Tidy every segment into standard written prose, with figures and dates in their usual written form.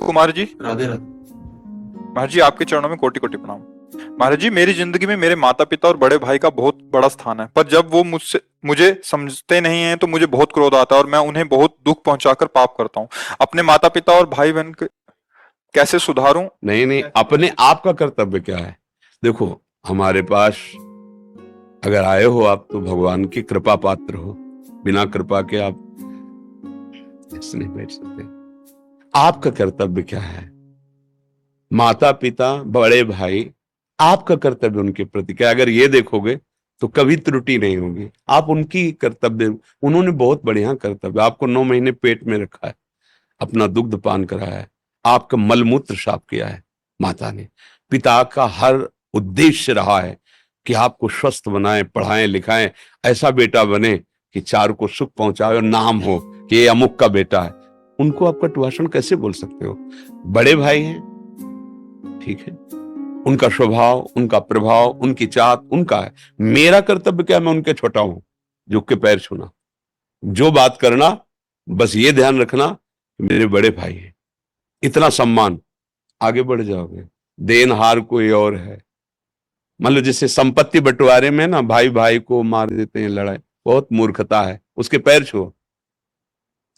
कुमार जी। राधे राधे। महाराज जी, आपके चरणों में कोटि कोटि प्रणाम। महाराज जी, मेरी जिंदगी में मेरे माता पिता और बड़े भाई का बहुत बड़ा स्थान है, पर जब वो मुझे समझते नहीं हैं तो मुझे बहुत क्रोध आता है और मैं उन्हें बहुत दुख पहुंचाकर पाप करता हूँ। अपने माता पिता और भाई बहन कैसे सुधारूं? नहीं नहीं, अपने आप का कर्तव्य क्या है? देखो, हमारे पास अगर आए हो आप तो भगवान की कृपा पात्र हो। बिना कृपा के आप ऐसे नहीं बैठ सकते। आपका कर्तव्य क्या है? माता पिता, बड़े भाई, आपका कर्तव्य उनके प्रति क्या? अगर ये देखोगे तो कभी त्रुटि नहीं होगी। आप उनकी कर्तव्य, उन्होंने बहुत बढ़िया कर्तव्य, आपको 9 महीने पेट में रखा है, अपना दुग्ध पान कराया है, आपका मलमूत्र साफ किया है माता ने। पिता का हर उद्देश्य रहा है कि आपको स्वस्थ बनाए, पढ़ाएं लिखाएं, ऐसा बेटा बने कि चार को सुख पहुंचाए और नाम हो कि ये अमुक का बेटा है। उनको आप कटुभाषण कैसे बोल सकते हो? बड़े भाई हैं, ठीक है, उनका स्वभाव, उनका प्रभाव, उनकी चाहत उनका है। मेरा कर्तव्य क्या? मैं उनके छोटा हूं, झुक के पैर छूना, जो बात करना, बस ये ध्यान रखना मेरे बड़े भाई हैं, इतना सम्मान। आगे बढ़ जाओगे। देनहार कोई और है। मान लो जैसे संपत्ति बंटवारे में ना भाई भाई को मार देते हैं, लड़ाई, बहुत मूर्खता है। उसके पैर छुओ।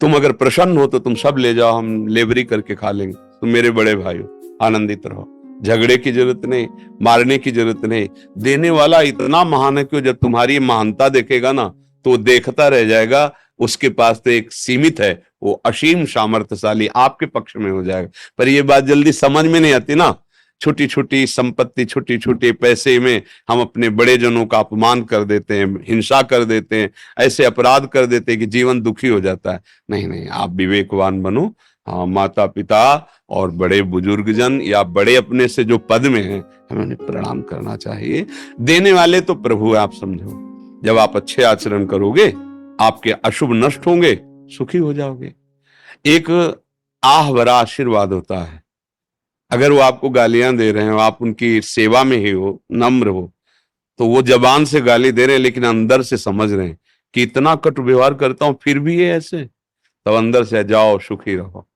तुम अगर प्रसन्न हो तो तुम सब ले जाओ, हम लेबरी करके खा लेंगे। तुम मेरे बड़े भाई हो, आनंदित रहो। झगड़े की जरूरत नहीं, मारने की जरूरत नहीं। देने वाला इतना महान है कि जब तुम्हारी महानता देखेगा ना तो देखता रह जाएगा। उसके पास तो एक सीमित है, वो असीम सामर्थ्यशाली आपके पक्ष में हो जाएगा। पर ये बात जल्दी समझ में नहीं आती ना। छोटी छोटी संपत्ति, छोटी छोटे पैसे में हम अपने बड़े जनों का अपमान कर देते हैं, हिंसा कर देते हैं, ऐसे अपराध कर देते हैं कि जीवन दुखी हो जाता है। नहीं नहीं, आप विवेकवान बनो। हाँ, माता पिता और बड़े बुजुर्ग जन या बड़े अपने से जो पद में हैं, हमें उन्हें प्रणाम करना चाहिए। देने वाले तो प्रभु है, आप समझो। जब आप अच्छे आचरण करोगे, आपके अशुभ नष्ट होंगे, सुखी हो जाओगे। एक आह भरा आशीर्वाद होता है। अगर वो आपको गालियां दे रहे हो, आप उनकी सेवा में ही हो, नम्र हो, तो वो जबान से गाली दे रहे हैं लेकिन अंदर से समझ रहे हैं कि इतना कटु व्यवहार करता हूं फिर भी ये ऐसे, तब अंदर से जाओ सुखी रहो।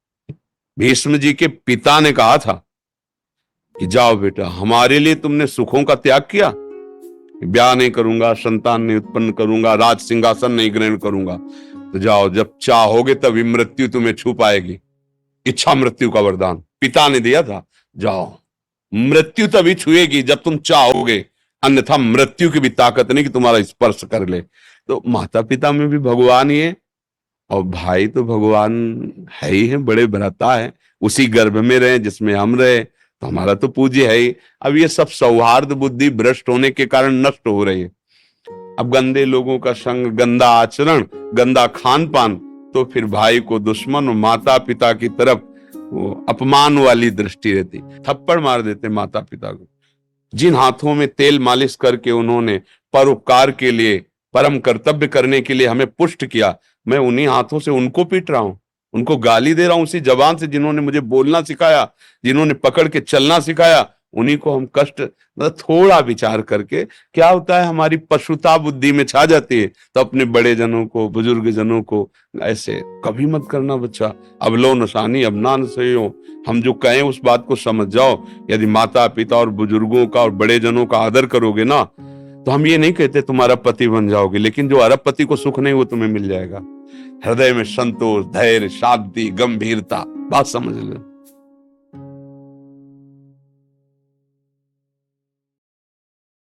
भीष्म जी के पिता ने कहा था कि जाओ बेटा, हमारे लिए तुमने सुखों का त्याग किया, ब्याह नहीं करूंगा, संतान नहीं उत्पन्न करूंगा, राज सिंहासन नहीं ग्रहण करूंगा, तो जाओ, जब चाहोगे तभी मृत्यु तुम्हें छू पाएगी। इच्छा मृत्यु का वरदान पिता ने दिया था। जाओ, मृत्यु तभी छुएगी जब तुम चाहोगे, अन्यथा मृत्यु की भी ताकत नहीं कि तुम्हारा स्पर्श कर ले। तो माता पिता में भी भगवान ही है, और भाई तो भगवान है ही है, बड़े भ्राता है। उसी गर्भ में रहे जिसमें हम रहे, तो हमारा तो पूज्य है ही। अब ये सब सौहार्द बुद्धि भ्रष्ट होने के कारण नष्ट हो रही है। अब गंदे लोगों का संग, गंदा आचरण, गंदा खान पान, तो फिर भाई को दुश्मन और माता पिता की तरफ वो अपमान वाली दृष्टि रहती, थप्पड़ मार देते माता पिता को। जिन हाथों में तेल मालिश करके उन्होंने परोपकार के लिए, परम कर्तव्य करने के लिए हमें पुष्ट किया, मैं उन्हीं हाथों से उनको पीट रहा हूं, उनको गाली दे रहा हूं। उसी जबान से जिन्होंने मुझे बोलना सिखाया, जिन्होंने पकड़ के चलना सिखाया, उन्हीं को हम कष्ट। मतलब थोड़ा विचार करके क्या होता है, हमारी पशुता बुद्धि में छा जाती है, तो अपने बड़े जनों को, बुजुर्ग जनों को ऐसे कभी मत करना बच्चा। अब लो नशानी अब ना सही हो, हम जो कहें उस बात को समझ जाओ। यदि माता पिता और बुजुर्गों का और बड़े जनों का आदर करोगे ना, तो हम ये नहीं कहते तुम्हारा पति बन जाओगे, लेकिन जो अरबपति को सुख नहीं वो तुम्हें मिल जाएगा। हृदय में संतोष, धैर्य, शांति, गंभीरता, बात समझ लो।